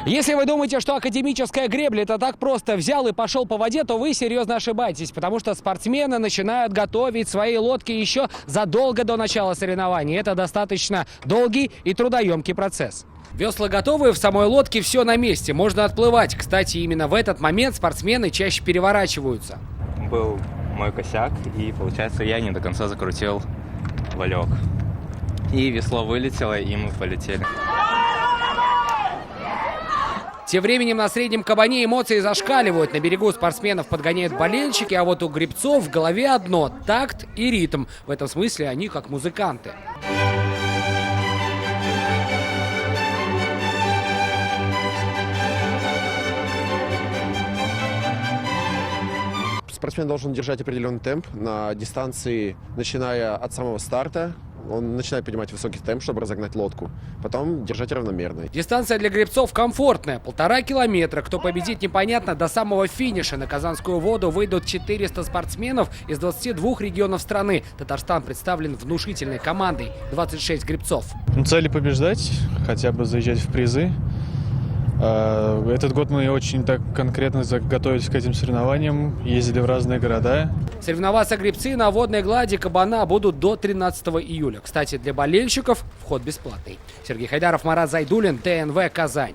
Если вы думаете, что академическая гребля это так просто взял и пошел по воде, то вы серьезно ошибаетесь, потому что спортсмены начинают готовить свои лодки еще задолго до начала соревнований. Это достаточно долгий и трудоемкий процесс. Весла готовы, в самой лодке все на месте, можно отплывать. Кстати, именно в этот момент спортсмены чаще переворачиваются. Был мой косяк, и получается я не до конца закрутил валек. И весло вылетело, и мы полетели. Тем временем на среднем кабане эмоции зашкаливают. На берегу спортсменов подгоняют болельщики, а вот у гребцов в голове одно – такт и ритм. В этом смысле они как музыканты. Спортсмен должен держать определенный темп на дистанции, начиная от самого старта. Он начинает поднимать высокий темп, чтобы разогнать лодку. Потом держать равномерно. Дистанция для гребцов комфортная. 1,5 километра. Кто победит, непонятно. До самого финиша на Казанскую воду выйдут 400 спортсменов из 22 регионов страны. Татарстан представлен внушительной командой. 26 гребцов. Цели побеждать, хотя бы заезжать в призы. Этот год мы очень так конкретно готовились к этим соревнованиям, ездили в разные города. Соревноваться гребцы на водной глади Кабана будут до 13 июля. Кстати, для болельщиков вход бесплатный. Сергей Хайдаров, Марат Зайдуллин, ТНВ, Казань.